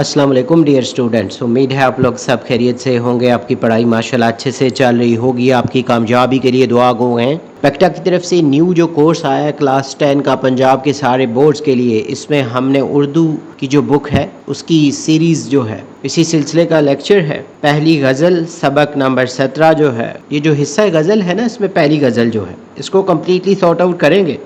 अस्सलाम वालेकुम dear students, उम्मीद है आप लोग सब खैरियत से होंगे। आपकी पढ़ाई माशाल्लाह अच्छे से चल रही होगी। आपकी कामयाबी के लिए दुआ गो हैं। पेक्टा की तरफ से न्यू जो कोर्स आया है क्लास 10 का पंजाब के सारे बोर्ड्स के लिए, इसमें हमने उर्दू की जो बुक है उसकी सीरीज़ जो है इसी सिलसिले का लेक्चर है। पहली गज़ल सबक नंबर 17 जो है, ये जो हिस्सा गज़ल है ना, इसमें पहली गज़ल जो है इसको कम्प्लीटली सॉर्ट आउट करेंगे।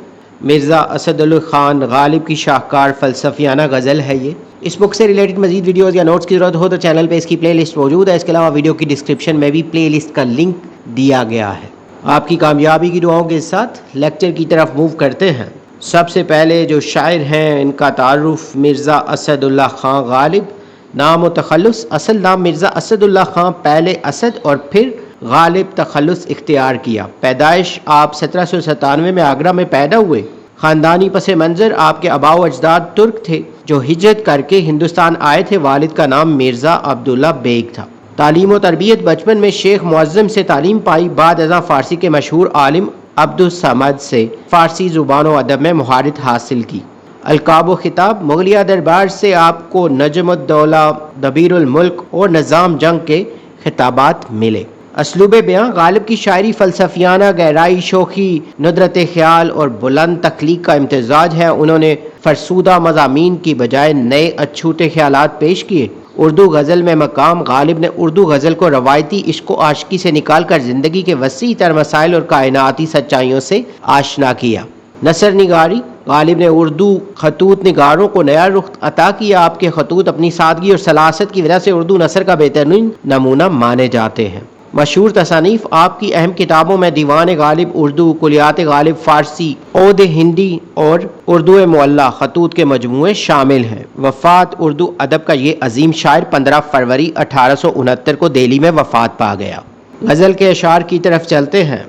मिर्ज़ा असदुल्ला खान गालिब की शाहकार फ़लसफ़ियाना गज़ल है ये। इस बुक से रिलेटेड मज़ीद वीडियोज़ या नोट्स की ज़रूरत हो तो चैनल पे इसकी प्लेलिस्ट मौजूद है। इसके अलावा वीडियो की डिस्क्रिप्शन में भी प्लेलिस्ट का लिंक दिया गया है। आपकी कामयाबी की दुआओं के साथ लेक्चर की तरफ मूव करते हैं। सबसे पहले जो शायर हैं इनका तारुफ़ मिर्ज़ा असदुल्ला खान गालिब। नाम व तखल्लुस, असल नाम मिर्ज़ा असदुल्ला खान, पहले असद और फिर गालिब तखल्लुस इख्तियार किया। पैदाइश आप 1797 में आगरा में पैदा हुए। ख़ानदानी पस मंज़र, आपके आबाओ अजदाद तुर्क थे जो हिजरत करके हिंदुस्तान आए थे। वालिद का नाम मिर्ज़ा अब्दुल्ला बेग था। तालीम व तरबियत बचपन में शेख मुअज़्ज़म से तालीम पाई। बाद अज़ां फ़ारसी के मशहूर आलिम अब्दुस समद से फ़ारसी ज़ुबान व अदब में महारत हासिल की। अलकाब व खिताब, मुग़लिया दरबार से आपको नजमुद्दौला, दबीरुल मुल्क और निज़ाम जंग के खिताबात मिले। असलूब बयां, गालिब की शायरी फ़लसफ़ियाना गहराई, शोखी, नुदरत ख़याल और बुलंद तख्लीक का इम्तिज़ाज है। उन्होंने फ़रसूदा मज़ामीन की बजाय नए अछूते ख़यालात पेश किए। उर्दू गज़ल में मकाम, गालिब ने उर्दू गज़ल को रवायती इश्क व आशिकी से निकाल कर ज़िंदगी के वसी तर मसाइल और कायनाती सच्चाइयों से आशना किया। नसर निगारी, गालिब ने उर्दू खतूत निगारों को नया रुख अता किया। आपके खतूत अपनी सादगी और सलासत की वजह से उर्दू नसर का बेहतरीन नमूना माने जाते हैं। मशहूर तसानीफ़, आपकी अहम किताबों में दीवान गालिब उर्दू, कुलियात गालिब फ़ारसी, औद हिंदी और उर्दू मुअल्ला खतूत के मजमूए शामिल हैं। वफ़ात, उर्दू अदब का ये अजीम शायर 15 फरवरी 1869 को दिल्ली में वफ़ात पा गया। गज़ल के अशार की तरफ चलते हैं।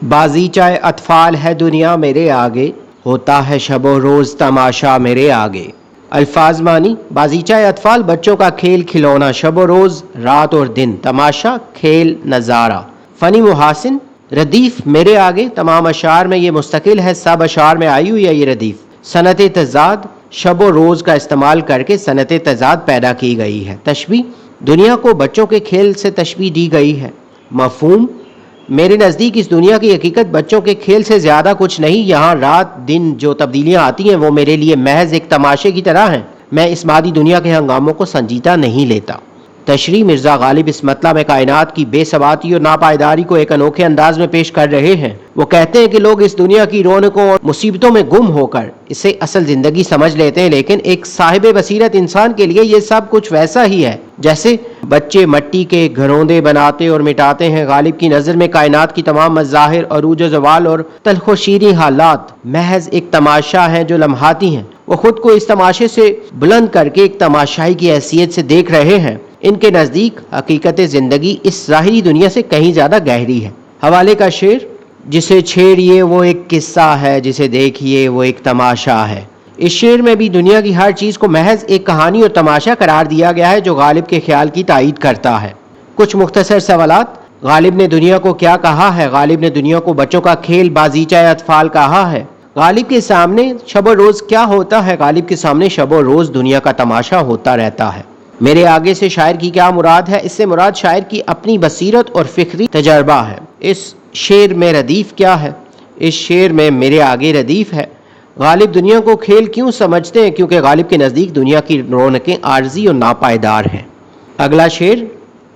बाज़ीचाए अतफ़ाल है दुनिया मेरे आगे, होता है शबो रोज़ तमाशा मेरे आगे। अल्फाज मानी, बाज़ीचाए अतफ़ाल बच्चों का खेल खिलौना, शबो रोज़ रात और दिन, तमाशा खेल नज़ारा। फ़नी मुहासिन, रदीफ़ मेरे आगे, तमाम अशार में ये मुस्तकिल है, सब अशार में आई हुई है ये रदीफ़। सनत तज़ाद, शबो रोज़ का इस्तेमाल करके सनत तज़ाद पैदा की गई है। तशबीह, दुनिया को बच्चों के खेल से तशबीह दी गई है। मफ़हूम, मेरे नज़दीक इस दुनिया की हकीकत बच्चों के खेल से ज़्यादा कुछ नहीं। यहाँ रात दिन जो तब्दीलियाँ आती हैं वो मेरे लिए महज एक तमाशे की तरह हैं। मैं इस मादी दुनिया के हंगामों को संजीदा नहीं लेता। तशरीह, मिर्ज़ा गालिब इस मतलब में कायनात की बेसबाती और नापायदारी को एक अनोखे अंदाज में पेश कर रहे हैं। वो कहते हैं कि लोग इस दुनिया की रौनकों और मुसीबतों में गुम होकर इसे असल ज़िंदगी समझ लेते हैं, लेकिन एक साहिब बसीरत इंसान के लिए ये सब कुछ वैसा ही है जैसे बच्चे मट्टी के घरौंदे बनाते और मिटाते हैं। गालिब की नज़र में कायनात की तमाम मज़ाहिर, अरूज ज़वाल और तल्ख़ो शीरी हालात महज एक तमाशा हैं जो लम्हाती हैं। वो खुद को इस तमाशे से बुलंद करके एक तमाशाई की हैसियत से देख रहे हैं। इनके नज़दीक हकीकत ज़िंदगी इस ज़ाहिरी दुनिया से कहीं ज़्यादा गहरी है। हवाले का शेर, जिसे छेड़िए वो एक किस्सा है, जिसे देखिए वो एक तमाशा है। इस शेर में भी दुनिया की हर चीज़ को महज एक कहानी और तमाशा करार दिया गया है जो गालिब के ख्याल की तायीद करता है। कुछ मुख्तसर सवालात। गालिब ने दुनिया को क्या कहा है? गालिब ने दुनिया को बच्चों का खेल, बाज़ीचाए अतफ़ाल कहा है। गालिब के सामने शब रोज़ क्या होता है? गालिब के सामने शब रोज़ दुनिया का तमाशा होता रहता है। मेरे आगे से शायर की क्या मुराद है? इससे मुराद शायर की अपनी बसीरत और फ़िक्री तजर्बा है। इस शेर में रदीफ़ क्या है? इस शेर में मेरे आगे रदीफ़ है। गालिब दुनिया को खेल क्यों समझते हैं? क्योंकि गालिब के नज़दीक दुनिया की रौनकें आर्जी और नापायदार हैं। अगला शेर,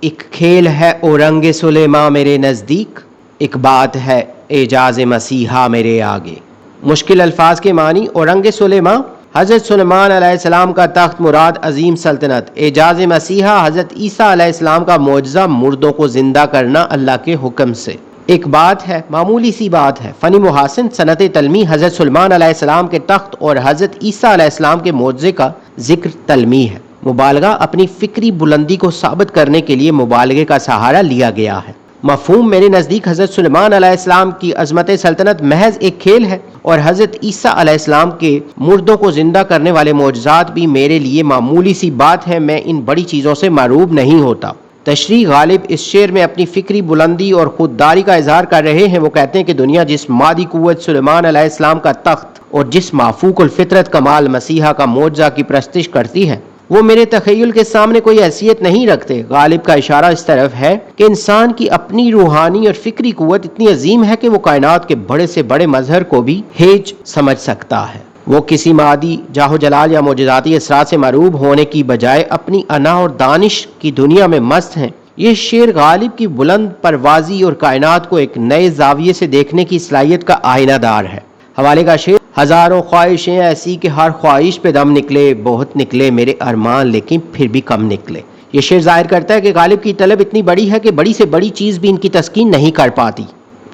एक खेल है औरंग सुलेमा मेरे नज़दीक, एक बात है एजाज़ मसीहा मेरे आगे। मुश्किल अल्फाज के मानी। औरंग सुलेमा हज़रत सुलेमान अलैहिस्सलाम का तख्त मुराद अजीम सल्तनत। एजाज़ मसीहा हज़रत ईसा अलैहिस्सलाम का मोजज़ा मुर्दों को ज़िंदा करना अल्लाह के हुक्म से। एक बात है, मामूली सी बात है। फ़नी मुहासिन, सनत तलमी हज़रत सुलेमान अलैहिस्सलाम के तख्त और हज़रत ईसा अलैहिस्सलाम के मोजज़े का जिक्र तलमी है। मुबालगा, अपनी फ़िक्री बुलंदी को साबित करने के लिए मुबालगे का सहारा लिया गया है। मफ़हूम, मेरे नज़दीक हज़रत सुलेमान अलैहिस्सलाम की अज़मत सल्तनत महज एक खेल है और हज़रत ईसा अलैहिस्सलाम के मुर्दों को ज़िंदा करने वाले मोजज़ात भी मेरे लिए मामूली सी बात है। मैं इन बड़ी चीज़ों से मरूब नहीं होता। तशरीह, गालिब इस शेर में अपनी फ़िक्री बुलंदी और खुददारी का इजहार कर रहे हैं। वो कहते हैं कि दुनिया जिस मादी कुव्वत सुलेमान अलैहिस्सलाम का तख्त और जिस माफूकुल फितरत कमाल मसीहा का मोजज़ा की प्रस्तिश करती है, وہ میرے تخیل کے سامنے کوئی حیثیت نہیں رکھتے۔ غالب کا اشارہ اس طرف ہے کہ انسان کی اپنی روحانی اور فکری قوت اتنی عظیم ہے کہ وہ کائنات کے بڑے سے بڑے مظہر کو بھی ہیج سمجھ سکتا ہے۔ وہ کسی مادی جاہ و جلال یا معجزاتی اثرات سے معروب ہونے کی بجائے اپنی انا اور دانش کی دنیا میں مست ہیں۔ یہ شعر غالب کی بلند پروازی اور کائنات کو ایک نئے زاویے سے دیکھنے کی صلاحیت کا آئینہ دار ہے۔ حوالے کا شعر: ہزاروں خواہشیں ایسی کہ ہر خواہش پہ دم نکلے، بہت نکلے میرے ارمان لیکن پھر بھی کم نکلے۔ یہ شعر ظاہر کرتا ہے کہ غالب کی طلب اتنی بڑی ہے کہ بڑی سے بڑی چیز بھی ان کی تسکین نہیں کر پاتی۔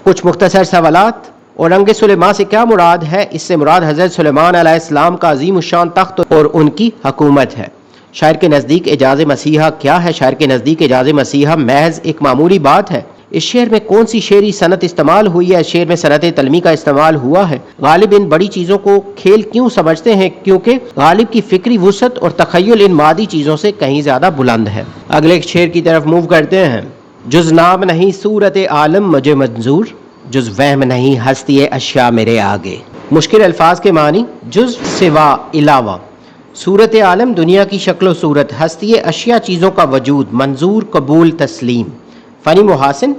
کچھ مختصر سوالات: اورنگ سلیمان سے کیا مراد ہے؟ اس سے مراد حضرت سلیمان علیہ السلام کا عظیم الشان تخت اور ان کی حکومت ہے۔ شاعر کے نزدیک اعجاز مسیحا کیا ہے؟ شاعر کے نزدیک اعجاز مسیحا محض ایک معمولی بات ہے۔ اس شعر میں کون سی شعری صنعت استعمال ہوئی ہے؟ اس شعر میں صنعت تلمی کا استعمال ہوا ہے۔ غالب ان بڑی چیزوں کو کھیل کیوں سمجھتے ہیں؟ کیونکہ غالب کی فکری وسعت اور تخیل ان مادی چیزوں سے کہیں زیادہ بلند ہے۔ اگلے ایک شعر کی طرف موو کرتے ہیں۔ جز نام نہیں صورت عالم مجھے منظور، جز وہم نہیں ہستی اشیاء میرے آگے۔ مشکل الفاظ کے معنی: جز سوا، علاوہ، صورت عالم دنیا کی شکل و صورت، ہستی اشیاء چیزوں کا وجود، منظور قبول تسلیم۔ فنی محاسن: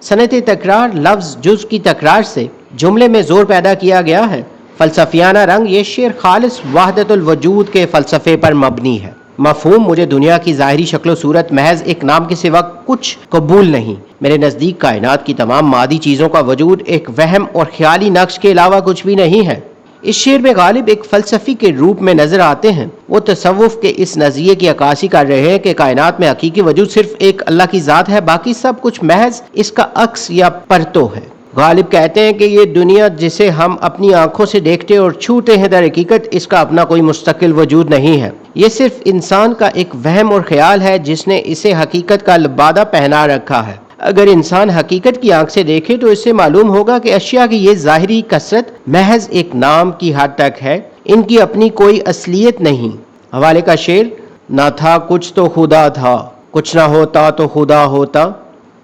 صنعت تکرار لفظ جز کی تکرار سے جملے میں زور پیدا کیا گیا ہے۔ فلسفیانہ رنگ: یہ شعر خالص وحدت الوجود کے فلسفے پر مبنی ہے۔ مفہوم: مجھے دنیا کی ظاہری شکل و صورت محض ایک نام کے سوا کچھ قبول نہیں۔ میرے نزدیک کائنات کی تمام مادی چیزوں کا وجود ایک وہم اور خیالی نقش کے علاوہ کچھ بھی نہیں ہے۔ اس شعر میں غالب ایک فلسفی کے روپ میں نظر آتے ہیں۔ وہ تصوف کے اس نظریے کی عکاسی کر رہے ہیں کہ کائنات میں حقیقی وجود صرف ایک اللہ کی ذات ہے، باقی سب کچھ محض اس کا عکس یا پرتو ہے۔ غالب کہتے ہیں کہ یہ دنیا جسے ہم اپنی آنکھوں سے دیکھتے اور چھوتے ہیں، در حقیقت اس کا اپنا کوئی مستقل وجود نہیں ہے۔ یہ صرف انسان کا ایک وہم اور خیال ہے جس نے اسے حقیقت کا لبادہ پہنا رکھا ہے۔ اگر انسان حقیقت کی آنکھ سے دیکھے تو اس سے معلوم ہوگا کہ اشیاء کی یہ ظاہری کثرت محض ایک نام کی حد تک ہے، ان کی اپنی کوئی اصلیت نہیں۔ حوالے کا شعر: نہ تھا کچھ تو خدا تھا، کچھ نہ ہوتا تو خدا ہوتا،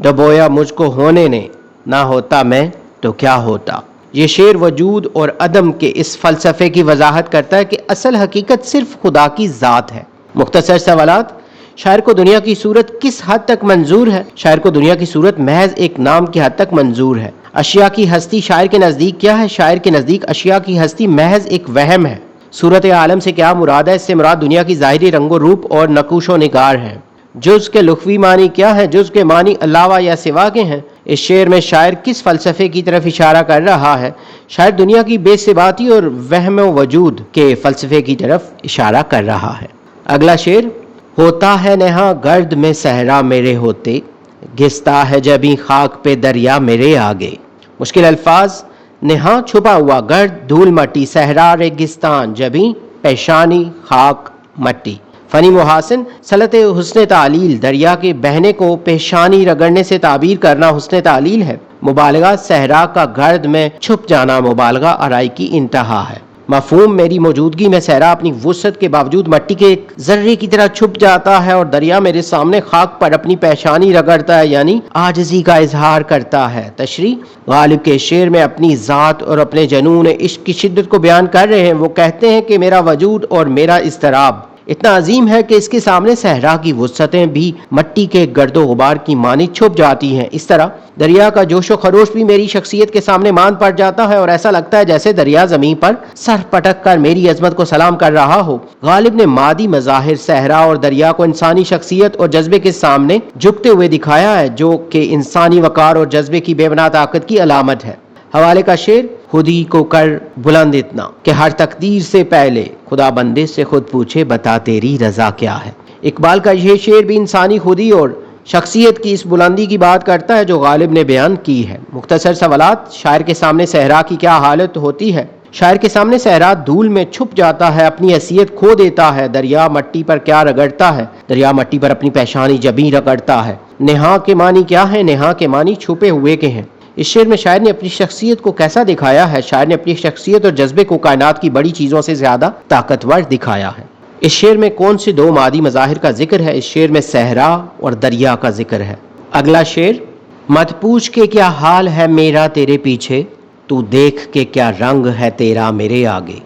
ڈبویا مجھ کو ہونے نے، نہ ہوتا میں تو کیا ہوتا۔ یہ شعر وجود اور عدم کے اس فلسفے کی وضاحت کرتا ہے کہ اصل حقیقت صرف خدا کی ذات ہے۔ مختصر سوالات: شاعر کو دنیا کی صورت کس حد تک منظور ہے؟ شاعر کو دنیا کی صورت محض ایک نام کی حد تک منظور ہے۔ اشیاء کی ہستی شاعر کے نزدیک کیا ہے؟ شاعر کے نزدیک اشیاء کی ہستی محض ایک وہم ہے۔ صورت عالم سے کیا مراد ہے؟ اس سے مراد دنیا کی ظاہری رنگ و روپ اور نقوش و نگار ہے۔ جز کے لغوی معنی کیا ہے؟ جز کے معنی علاوہ یا سوا کے ہیں۔ اس شعر میں شاعر کس فلسفے کی طرف اشارہ کر رہا ہے؟ شاعر دنیا کی بے ثباتی اور وہم و وجود کے فلسفے کی طرف اشارہ کر رہا ہے۔ اگلا شعر: ہوتا ہے نہاں گرد میں صحرا میرے ہوتے، گھستا ہے جبیں خاک پہ دریا میرے آگے۔ مشکل الفاظ: نہاں چھپا ہوا، گرد دھول مٹی، صحرا ریگستان، جبیں پیشانی خاک مٹی۔ فنی محاسن: صلت حسن تعلیل، دریا کے بہنے کو پیشانی رگڑنے سے تعبیر کرنا حسن تعلیل ہے۔ مبالغہ: صحرا کا گرد میں چھپ جانا مبالغہ آرائی کی انتہا ہے۔ مفہوم: میری موجودگی میں صحرا اپنی وسعت کے باوجود مٹی کے ایک ذرے کی طرح چھپ جاتا ہے اور دریا میرے سامنے خاک پر اپنی پیشانی رگڑتا ہے، یعنی عاجزی کا اظہار کرتا ہے۔ تشریح: غالب کے شعر میں اپنی ذات اور اپنے جنون عشق کی شدت کو بیان کر رہے ہیں۔ وہ کہتے ہیں کہ میرا وجود اور میرا اضطراب اتنا عظیم ہے کہ اس کے سامنے صحرا کی وسعتیں بھی مٹی کے گرد و غبار کی مانند چھپ جاتی ہیں۔ اس طرح دریا کا جوش و خروش بھی میری شخصیت کے سامنے ماند پڑ جاتا ہے اور ایسا لگتا ہے جیسے دریا زمین پر سر پٹک کر میری عظمت کو سلام کر رہا ہو۔ غالب نے مادی مظاہر صحرا اور دریا کو انسانی شخصیت اور جذبے کے سامنے جھکتے ہوئے دکھایا ہے، جو کہ انسانی وقار اور جذبے کی بے پناہ طاقت کی علامت ہے۔ حوالے کا شعر: خودی کو کر بلند اتنا کہ ہر تقدیر سے پہلے خدا بندے سے خود پوچھے بتا تیری رضا کیا ہے۔ اقبال کا یہ شعر بھی انسانی خودی اور شخصیت کی اس بلندی کی بات کرتا ہے جو غالب نے بیان کی ہے۔ مختصر سوالات: شاعر کے سامنے صحرا کی کیا حالت ہوتی ہے؟ شاعر کے سامنے صحرا دھول میں چھپ جاتا ہے، اپنی حیثیت کھو دیتا ہے۔ دریا مٹی پر کیا رگڑتا ہے؟ دریا مٹی پر اپنی پیشانی جبیں رگڑتا ہے۔ نہاں کے معنی کیا ہے؟ نہاں کے معنی چھپے ہوئے کے ہیں۔ اس شعر میں شاعر نے اپنی شخصیت کو کیسا دکھایا ہے؟ شاعر نے اپنی شخصیت اور جذبے کو کائنات کی بڑی چیزوں سے زیادہ طاقتور دکھایا ہے۔ اس شعر میں کون سے دو مادی مظاہر کا ذکر ہے؟ اس شعر میں صحرا اور دریا کا ذکر ہے۔ اگلا شعر: مت پوچھ کے کیا حال ہے میرا تیرے پیچھے، تو دیکھ کے کیا رنگ ہے تیرا میرے آگے۔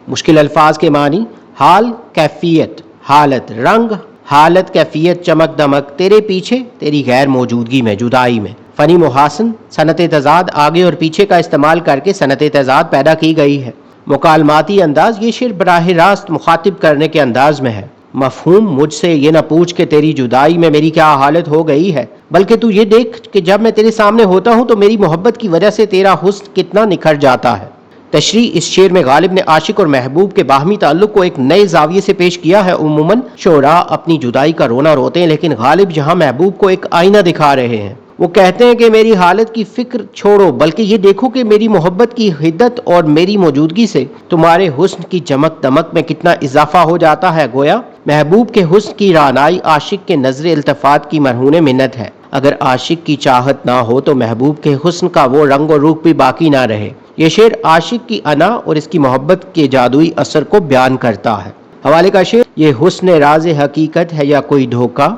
مشکل الفاظ کے معنی: حال کیفیت، हालत रंग, हालत कैफियत चमक दमक, तेरे पीछे तेरी गैर मौजूदगी में, जुदाई में। फ़नी मुहासन सनत तज़ाद आगे और पीछे का इस्तेमाल करके सनत तज़ाद पैदा की गई है। मुकालमाती अंदाज, ये शेर बराह रास्त मुखातिब करने के अंदाज में है। मफहूम, मुझसे ये ना पूछ के तेरी जुदाई में मेरी क्या हालत हो गई है, बल्कि तू ये देख कि जब मैं तेरे सामने होता हूँ तो मेरी मोहब्बत की वजह से तेरा हुस्न कितना निखर जाता है। तशरीह, इस शेर में गालिब ने आशिक और महबूब के बाहमी ताल्लुक को एक नए जाविये से पेश किया है। उम्मन शोरा अपनी जुदाई का रोना रोते हैं, लेकिन गालिब यहाँ महबूब को एक आईना दिखा रहे हैं। वो कहते हैं कि मेरी हालत की फिक्र छोड़ो, बल्कि ये देखो कि मेरी मोहब्बत की हिद्दत और मेरी मौजूदगी से तुम्हारे हुस्न की चमक दमक में कितना इजाफा हो जाता है। गोया महबूब के हुस्न की रानाई आशिक के नजर इल्तफात की मरहून मिन्नत है। अगर आशिक की चाहत ना हो तो महबूब के हुस्न का वो रंग और रूप भी बाकी ना रहे। ये शेर आशिक की अना और इसकी मोहब्बत के जादुई असर को बयान करता है। हवाले का शेर, ये हुस्न राज हकीकत है या कोई धोखा,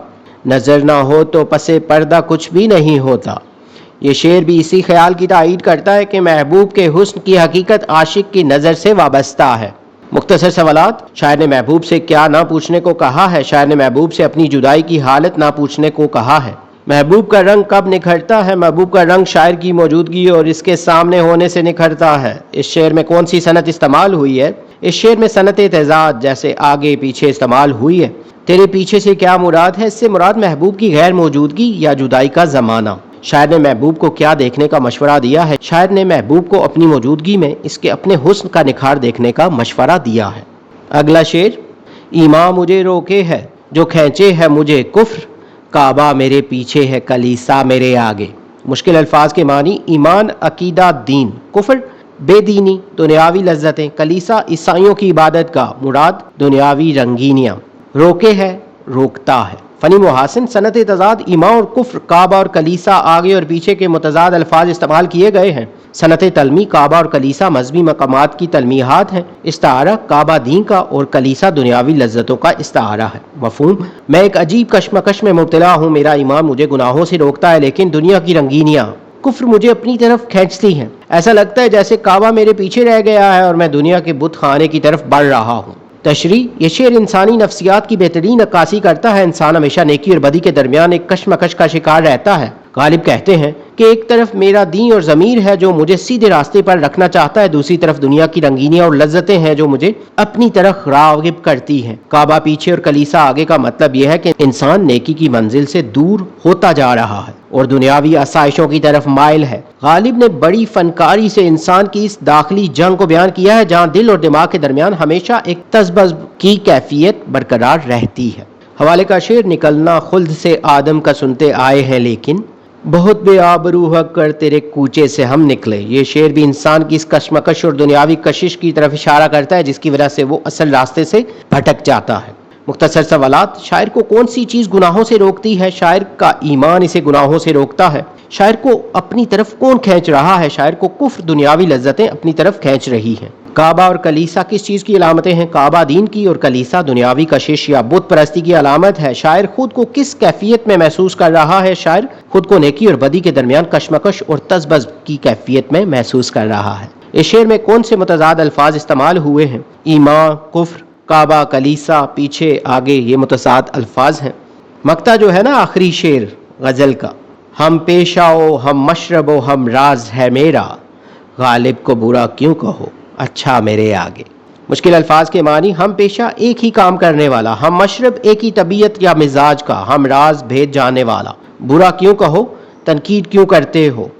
नजर ना हो तो पसे पर्दा कुछ भी नहीं होता। ये शेर भी इसी ख्याल की तायीद करता है कि महबूब के हुस्न की हकीकत आशिक की नज़र से वाबस्ता है। मुख्तसर सवालात, शायर ने महबूब से क्या ना पूछने को कहा है? शायर ने महबूब से अपनी जुदाई की हालत ना पूछने को कहा है। महबूब का रंग कब निखरता है? महबूब का रंग शायर की मौजूदगी और इसके सामने होने से निखरता है। इस शेर में कौन सी सनत इस्तेमाल हुई है? इस शेर में सनत तज़ाद जैसे आगे पीछे इस्तेमाल हुई है। तेरे पीछे से क्या मुराद है? इससे मुराद महबूब की गैर मौजूदगी या जुदाई का ज़माना। शायर ने महबूब को क्या देखने का मशवरा दिया है? शायर ने महबूब को अपनी मौजूदगी में इसके अपने हुस्न का निखार देखने का मशवरा दिया है। अगला शेर, ईमान मुझे रोके है जो खींचे है मुझे कुफ्र, काबा मेरे पीछे है कलीसा मेरे आगे। मुश्किल अल्फाज के मानी, ईमान अकीदा दीन, कुफ्र बेदीनी दुनियावी लज्जतें, कलीसा ईसाइयों की इबादत का, मुराद दुनियावी रंगीनियाँ। रोके है रोकता है। फ़नी मुहासिन, सनत तज़ाद ईमान और कुफ्र, काबा और कलीसा आगे और पीछे के मुतज़ाद अल्फाज इस्तेमाल किए गए हैं। सनत तलमी, काबा और कलीसा मजहबी मकामात की तलमीहात हैं। इस्तारा काबा दीन का और कलीसा दुनियावी लज्जतों का इस्तारा है। मफहूम, मैं एक अजीब कश्मकश में मुब्तला हूँ, मेरा ईमान मुझे गुनाहों से रोकता है, लेकिन दुनिया की रंगीनियाँ कुफ्र मुझे अपनी तरफ खींचती हैं। ऐसा लगता है जैसे काबा मेरे पीछे रह गया है और मैं दुनिया के बुत खाने की तरफ बढ़ रहा हूँ। तशरीह, ये शेर इंसानी नफ्सियात की बेहतरीन अक्कासी करता है। इंसान हमेशा नेकी और बदी के दरमियान एक कश्मकश का शिकार रहता है। गालिब कहते हैं कि एक तरफ मेरा दीन और ज़मीर है जो मुझे सीधे रास्ते पर रखना चाहता है, दूसरी तरफ दुनिया की रंगीनियाँ और लज्जतें हैं जो मुझे अपनी तरफ रागिब करती हैं। काबा पीछे और कलीसा आगे का मतलब यह है कि इंसान नेकी की मंजिल से दूर होता जा रहा है और दुनियावी आसाइशों की तरफ माइल है। गालिब ने बड़ी फनकारी से इंसान की इस दाखिली जंग को बयान किया है, जहाँ दिल और दिमाग के दरमियान हमेशा एक तज़बज़ की कैफियत बरकरार रहती है। हवाले का शेर, निकलना खुल्द से आदम का सुनते आए हैं, लेकिन बहुत बेआबरू कर तेरे कूचे से हम निकले। ये शेर भी इंसान की इस कश्मकश और दुनियावी कशिश की तरफ इशारा करता है, जिसकी वजह से वो असल रास्ते से भटक जाता है। मुख्तसर सवालात, शायर को कौन सी चीज़ गुनाहों से रोकती है? शायर का ईमान इसे गुनाहों से रोकता है। शायर को अपनी तरफ कौन खींच रहा है? शायर को कुफ्र दुनियावी लज्जतें अपनी तरफ खींच रही हैं। काबा और कलीसा किस चीज़ की अलामतें हैं? काबा दीन की और कलीसा दुनियावी कशिश या बुत परस्ती की अलामत है। शायर खुद को किस कैफियत में महसूस कर रहा है? शायर खुद को नेकी और बदी के दरमियान कश्मकश और तज़बज़ की कैफियत में महसूस कर रहा है। इस शेर में कौन से मुतज़ाद अल्फाज इस्तेमाल हुए हैं? ईमान, कुफ्र, काबा, कलीसा, पीछे, आगे, ये मुतज़ाद अल्फाज हैं। मक्ता जो है ना आखिरी शेर गज़ल का, हम पेशाओ हम मशरबो हम राज है मेरा, गालिब को बुरा क्यों कहो अच्छा मेरे आगे। मुश्किल अल्फाज के मानी, हम पेशा एक ही काम करने वाला, हम मशरब एक ही तबीयत या मिजाज का, हम राज भेद जाने वाला, बुरा क्यों कहो तनकीद क्यों करते हो।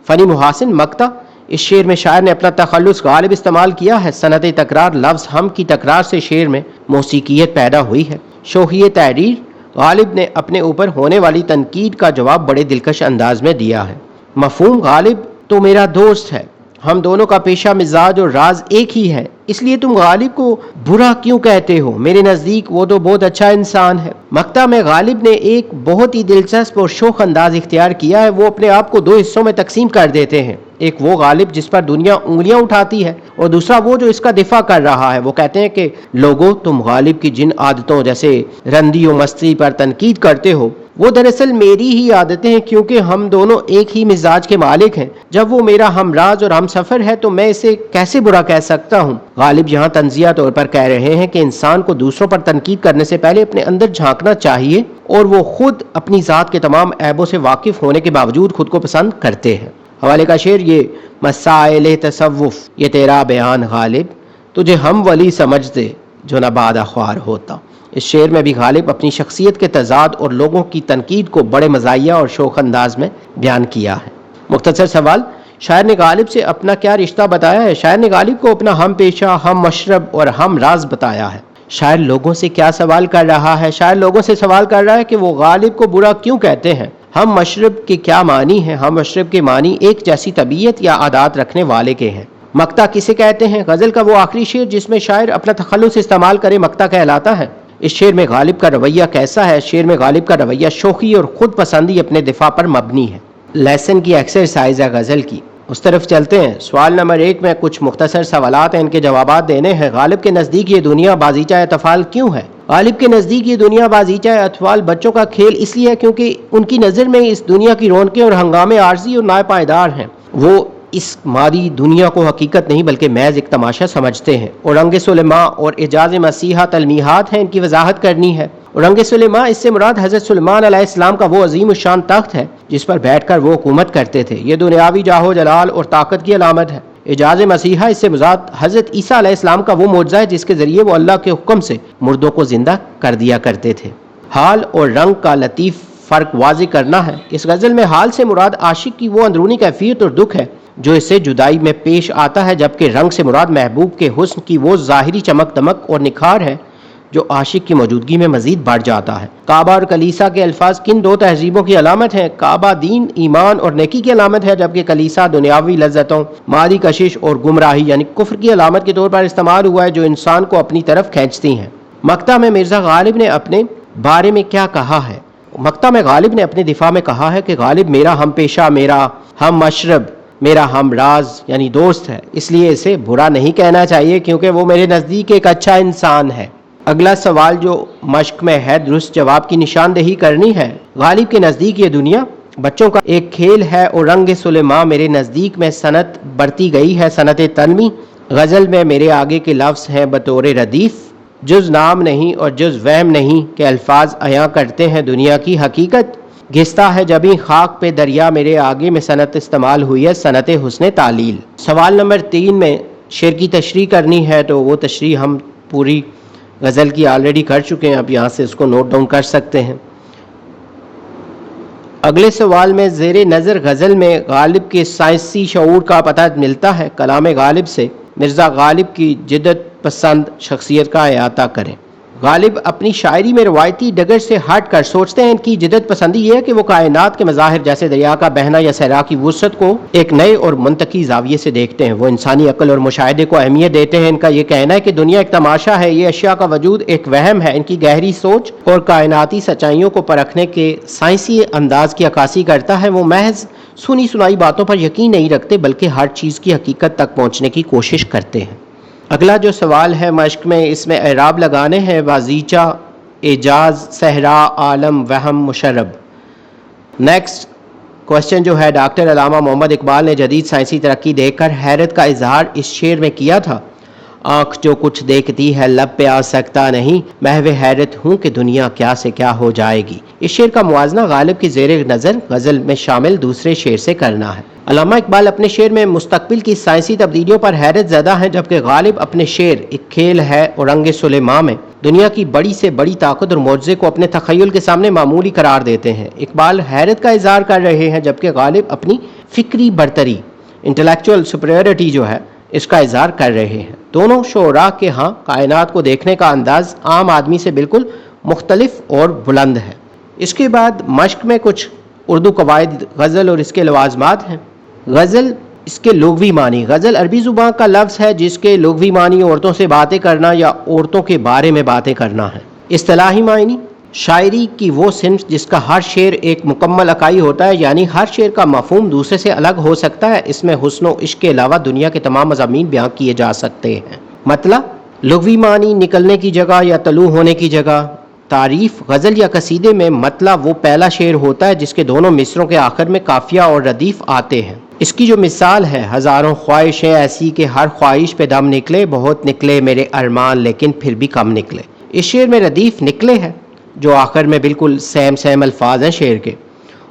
फ़नी मुहासिन, मक्ता, इस शेर में शायर ने अपना तखल्लुस गालिब इस्तेमाल किया है। सनत तकरार, लफ्ज़ हम की तकरार से शेर में मौसीकियत पैदा हुई है। शोहियत तहरीर, गालिब ने अपने ऊपर होने वाली तनकीद का जवाब बड़े दिलकश अंदाज में दिया है। मफहूम, गालिब तो मेरा दोस्त है, हम दोनों का पेशा मिजाज और राज एक ही है, इसलिए तुम गालिब को बुरा क्यों कहते हो? मेरे नज़दीक वो तो बहुत अच्छा इंसान है। मक्ता में गालिब ने एक बहुत ही दिलचस्प और शोख अंदाज इख्तियार किया है। वो अपने आप को दो हिस्सों में तकसीम कर देते हैं। ایک وہ غالب جس پر دنیا انگلیاں اٹھاتی ہے اور دوسرا وہ جو اس کا دفاع کر رہا ہے۔ وہ کہتے ہیں کہ لوگوں، تم غالب کی جن عادتوں جیسے رندی و مستی پر تنقید کرتے ہو وہ دراصل میری ہی عادتیں ہیں، کیونکہ ہم دونوں ایک ہی مزاج کے مالک ہیں۔ جب وہ میرا ہمراز اور ہم سفر ہے تو میں اسے کیسے برا کہہ سکتا ہوں؟ غالب یہاں تنزیہ طور پر کہہ رہے ہیں کہ انسان کو دوسروں پر تنقید کرنے سے پہلے اپنے اندر جھانکنا چاہیے، اور وہ خود اپنی ذات کے تمام عیبوں سے واقف ہونے کے باوجود خود کو پسند کرتے ہیں۔ حوالے کا شعر یہ مسائل تصوف، یہ تیرا بیان غالب، تجھے ہم ولی سمجھتے جو نہ بادہ خوار ہوتا۔ اس شعر میں بھی غالب اپنی شخصیت کے تضاد اور لوگوں کی تنقید کو بڑے مزاحیہ اور شوخ انداز میں بیان کیا ہے۔ مختصر سوال، شاعر نے غالب سے اپنا کیا رشتہ بتایا ہے؟ شاعر نے غالب کو اپنا ہم پیشہ، ہم مشرب اور ہم راز بتایا ہے۔ شاعر لوگوں سے کیا سوال کر رہا ہے؟ شاعر لوگوں سے سوال کر رہا ہے کہ وہ غالب کو برا کیوں کہتے ہیں۔ ہم مشرب کے کیا معنی ہیں؟ ہم مشرب کے معنی ایک جیسی طبیعت یا عادات رکھنے والے کے ہیں۔ مقطع کسے کہتے ہیں؟ غزل کا وہ آخری شعر جس میں شاعر اپنا تخلص استعمال کرے مقطع کہلاتا ہے۔ اس شعر میں غالب کا رویہ کیسا ہے؟ شعر میں غالب کا رویہ شوخی اور خود پسندی اپنے دفاع پر مبنی ہے۔ لیسن کی ایکسرسائز ہے غزل کی، اس طرف چلتے ہیں۔ سوال نمبر 1 میں کچھ مختصر سوالات ہیں، ان کے جوابات دینے ہیں۔ غالب کے نزدیک یہ دنیا بازیچہ اطفال کیوں ہے؟ غالب کے نزدیک یہ دنیا بازیچہ اطفال بچوں کا کھیل اس لیے ہے کیونکہ ان کی نظر میں اس دنیا کی رونقیں اور ہنگامے عارضی اور ناپائیدار ہیں۔ وہ اس مادی دنیا کو حقیقت نہیں بلکہ محض ایک تماشا سمجھتے ہیں۔ اورنگ سلیماں اور اعجاز مسیحا تلمیحات ہیں، ان کی وضاحت کرنی ہے۔ اورنگ سلیماں، اس سے مراد حضرت سلیمان علیہ السلام کا وہ عظیم الشان تخت ہے جس پر بیٹھ کر وہ حکومت کرتے تھے، یہ دنیاوی جاہ و جلال اور طاقت کی علامت ہے۔ اعجاز مسیحا، اس سے مراد حضرت عیسیٰ علیہ السلام کا وہ معجزہ ہے جس کے ذریعے وہ اللہ کے حکم سے مردوں کو زندہ کر دیا کرتے تھے۔ حال اور رنگ کا لطیف فرق واضح کرنا ہے۔ اس غزل میں حال سے مراد عاشق کی وہ اندرونی کیفیت اور دکھ ہے جو اسے جدائی میں پیش آتا ہے، جبکہ رنگ سے مراد محبوب کے حسن کی وہ ظاہری چمک دمک اور نکھار ہے جو عاشق کی موجودگی میں مزید بڑھ جاتا ہے۔ کعبہ اور کلیسا کے الفاظ کن دو تہذیبوں کی علامت ہیں؟ کعبہ دین، ایمان اور نیکی کی علامت ہے، جبکہ کلیسا دنیاوی لذتوں، مادی کشش اور گمراہی یعنی کفر کی علامت کے طور پر استعمال ہوا ہے جو انسان کو اپنی طرف کھینچتی ہیں۔ مقطع میں مرزا غالب نے اپنے بارے میں کیا کہا ہے؟ مقطع میں غالب نے اپنے دفاع میں کہا ہے کہ غالب میرا ہم پیشہ، میرا ہم مشرب، میرا ہم راز یعنی دوست ہے، اس لیے اسے برا نہیں کہنا چاہیے کیونکہ وہ میرے نزدیک ایک اچھا انسان ہے۔ اگلا سوال جو مشق میں ہے درست جواب کی نشاندہی کرنی ہے۔ غالب کے نزدیک یہ دنیا بچوں کا ایک کھیل ہے۔ اور رنگ سلیماں، میرے نزدیک میں صنعت برتی گئی ہے، صنعت تنمی۔ غزل میں میرے آگے کے لفظ ہیں بطور ردیف، جز نام نہیں اور جز وہم نہیں کہ الفاظ عیاں کرتے ہیں دنیا کی حقیقت۔ گھستا ہے جبیں خاک پہ دریا، میرے آگے میں صنعت استعمال ہوئی ہے، صنعت حسن تعلیل۔ سوال نمبر 3 میں شعر کی تشریح کرنی ہے، تو وہ تشریح ہم پوری غزل کی آلریڈی کر چکے ہیں، اب یہاں سے اس کو نوٹ ڈاؤن کر سکتے ہیں۔ اگلے سوال میں زیر نظر غزل میں غالب کے سائنسی شعور کا پتہ ملتا ہے۔ کلام غالب سے مرزا غالب کی جدت پسند شخصیت کا احاطہ کریں۔ غالب اپنی شاعری میں روایتی ڈگر سے ہٹ کر سوچتے ہیں، ان کی جدت پسندی یہ ہے کہ وہ کائنات کے مظاہر جیسے دریا کا بہنا یا صحرا کی وسعت کو ایک نئے اور منطقی زاویے سے دیکھتے ہیں۔ وہ انسانی عقل اور مشاہدے کو اہمیت دیتے ہیں۔ ان کا یہ کہنا ہے کہ دنیا ایک تماشا ہے، یہ اشیاء کا وجود ایک وہم ہے۔ ان کی گہری سوچ اور کائناتی سچائیوں کو پرکھنے کے سائنسی انداز کی عکاسی کرتا ہے۔ وہ محض سنی سنائی باتوں پر یقین نہیں رکھتے بلکہ ہر چیز کی حقیقت تک پہنچنے کی کوشش کرتے ہیں۔ اگلا جو سوال ہے مشق میں، اس میں اعراب لگانے ہیں۔ بازیچہ، اعجاز، صحرا، عالم، وہم، مشرب۔ نیکسٹ کوشچن جو ہے، ڈاکٹر علامہ محمد اقبال نے جدید سائنسی ترقی دیکھ کر حیرت کا اظہار اس شعر میں کیا تھا۔ آنکھ جو کچھ دیکھتی ہے لب پہ آ سکتا نہیں، محو حیرت ہوں کہ دنیا کیا سے کیا ہو جائے گی۔ اس شعر کا موازنہ غالب کی زیر نظر غزل میں شامل دوسرے شعر سے کرنا ہے۔ علامہ اقبال اپنے شعر میں مستقبل کی سائنسی تبدیلیوں پر حیرت زدہ ہیں، جبکہ غالب اپنے شعر ایک کھیل ہے اور رنگ سلیماں میں دنیا کی بڑی سے بڑی طاقت اور معجزے کو اپنے تخیل کے سامنے معمولی قرار دیتے ہیں۔ اقبال حیرت کا اظہار کر رہے ہیں جبکہ غالب اپنی فکری برتری، انٹلیکچوئل سپریورٹی جو ہے اس کا اظہار کر رہے ہیں۔ دونوں شعراء کے ہاں کائنات کو دیکھنے کا انداز عام آدمی سے بالکل مختلف اور بلند ہے۔ اس کے بعد مشق میں کچھ اردو قواعد غزل اور اس کے لوازمات ہیں۔ غزل، اس کے لغوی معنی۔ غزل عربی زبان کا لفظ ہے جس کے لغوی معنی عورتوں سے باتیں کرنا یا عورتوں کے بارے میں باتیں کرنا ہے۔ اصطلاحی معنی، शायरी की वो सिन्फ जिसका हर शेर एक मुकम्मल इकाई होता है, यानी हर शेर का मफहूम दूसरे से अलग हो सकता है। इसमें हुस्न व इश्क के अलावा दुनिया के तमाम मज़ामीन बयां किए जा सकते हैं। मतलब लुग़वी मानी निकलने की जगह या तलू होने की जगह। तारीफ़ गज़ल या कसीदे में मतलब वो पहला शेर होता है जिसके दोनों मिसरों के आखिर में काफिया और रदीफ़ आते हैं। इसकी जो मिसाल है, हज़ारों ख्वाहिशें ऐसी कि हर ख्वाहिश पे दम निकले, बहुत निकले मेरे अरमान लेकिन फिर भी कम निकले। इस शेर में रदीफ़ निकले है जो आखिर में बिल्कुल सेम सेम अल्फाज हैं शेर के,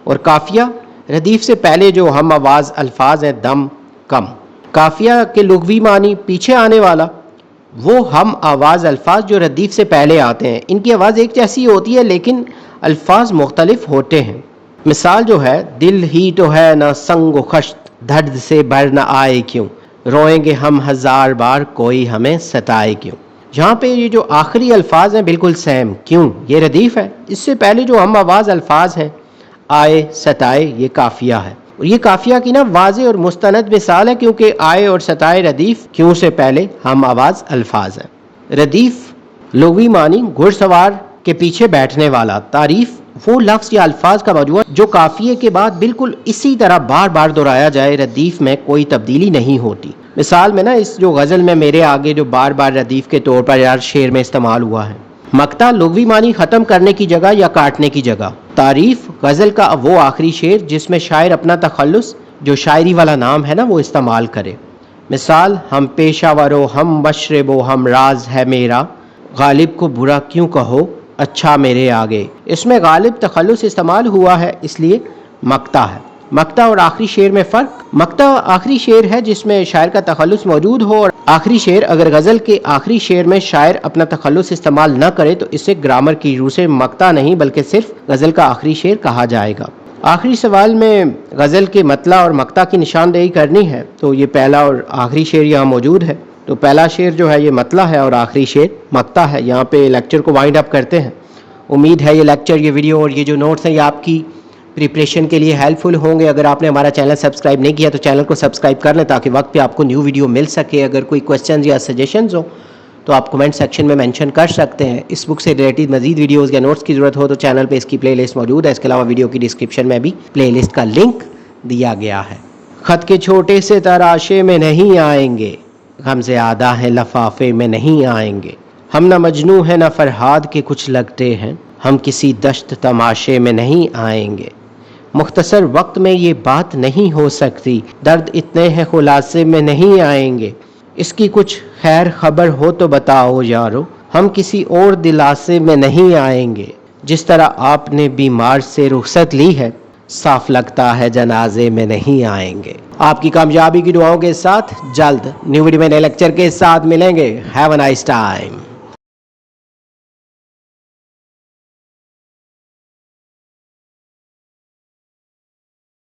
और काफिया रदीफ़ से पहले जो हम आवाज़ अल्फाज हैं दम कम। काफिया के लुग़वी मानी पीछे आने वाला, वो हम आवाज़ अल्फाज जो रदीफ़ से पहले आते हैं। इनकी आवाज़ एक जैसी होती है लेकिन अल्फाज मुख्तलिफ होते हैं। मिसाल जो है, दिल ही तो है ना संग खश्त, दर्द से भर न आए क्यों, रोएंगे हम हज़ार बार कोई हमें सताए क्यों। यहाँ पे ये जो आखिरी अल्फाज हैं बिल्कुल सेम, क्यों ये रदीफ़ है। इससे पहले जो हम आवाज़ अल्फाज हैं आए सताए, ये काफिया है। और ये काफिया की ना वाज़े और मुस्तनद मिसाल है, क्योंकि आए और सताए रदीफ़, क्यों से पहले हम आवाज़ अल्फाज हैं। रदीफ़ लुग़वी मानी घुड़सवार के पीछे बैठने वाला। तारीफ़ वो लफ्ज़ या अल्फाज का मजमूआ जो काफिये के बाद बिल्कुल इसी तरह बार बार दोहराया जाए, रदीफ़ में कोई तब्दीली नहीं होती। मिसाल में ना, इस जो गज़ल में मेरे आगे जो बार बार रदीफ़ के तौर पर यार शेर में इस्तेमाल हुआ है। मक्ता लुग़वी मानी ख़त्म करने की जगह या काटने की जगह। तारीफ़ गज़ल का वो आखिरी शेर जिसमें शायर अपना तखल्लुस, जो शायरी वाला नाम है ना, वो इस्तेमाल करे। मिसाल, हम पेशावरो हम मशरबो हम राज है मेरा, गालिब को बुरा क्यों कहो अच्छा मेरे आगे। इसमें गालिब तखल्लुस इस्तेमाल हुआ है इसलिए मक्ता है। मक्ता और आखिरी शेर में फ़र्क, मक्ता आखिरी शेर है जिसमें शायर का तखल्लुस मौजूद हो, और आखिरी शेर अगर गज़ल के आखिरी शेर में शायर अपना तखल्लुस इस्तेमाल न करे तो इसे ग्रामर की रूह से मक्ता नहीं बल्कि सिर्फ गज़ल का आखिरी शेर कहा जाएगा। आखिरी सवाल में गज़ल के मतला और मक्ता की निशानदेही करनी है, तो ये पहला और आखिरी शेर यहाँ मौजूद है। तो पहला शेर जो है ये मतला है और आखिरी शेर मक्ता है। यहाँ पे लेक्चर को वाइंड अप करते हैं। उम्मीद है ये लेक्चर, ये वीडियो और ये जो नोट्स हैं ये आपकी प्रिपरेशन के लिए हेल्पफुल होंगे। अगर आपने हमारा चैनल सब्सक्राइब नहीं किया तो चैनल को सब्सक्राइब कर लें ताकि वक्त पे आपको न्यू वीडियो मिल सके। अगर कोई क्वेश्चंस या सजेशंस हो तो आप कमेंट सेक्शन में मेंशन कर सकते हैं। इस बुक से रिलेटेड मजीद वीडियोस या नोट्स की ज़रूरत हो तो चैनल पे इसकी प्लेलिस्ट मौजूद है। इसके अलावा वीडियो की डिस्क्रिप्शन में भी प्लेलिस्ट का लिंक दिया गया है। ख़त के छोटे से तराशे में नहीं आएंगे, गम से आधा है लफाफे में नहीं आएंगे। हम न मजनू हैं न फरहाद के कुछ लगते हैं, हम किसी दश्त तमाशे में नहीं आएंगे। मुख्तसर वक्त में ये बात नहीं हो सकती, दर्द इतने हैं खुलासे में नहीं आएंगे। इसकी कुछ खैर खबर हो तो बताओ यारो, हम किसी और दिलासे में नहीं आएंगे। जिस तरह आपने बीमार से रुखसत ली है, साफ लगता है जनाजे में नहीं आएंगे। आपकी कामयाबी की दुआओं के साथ जल्द न्यू वीडियो में नए लेक्चर के साथ मिलेंगे। Have a nice time.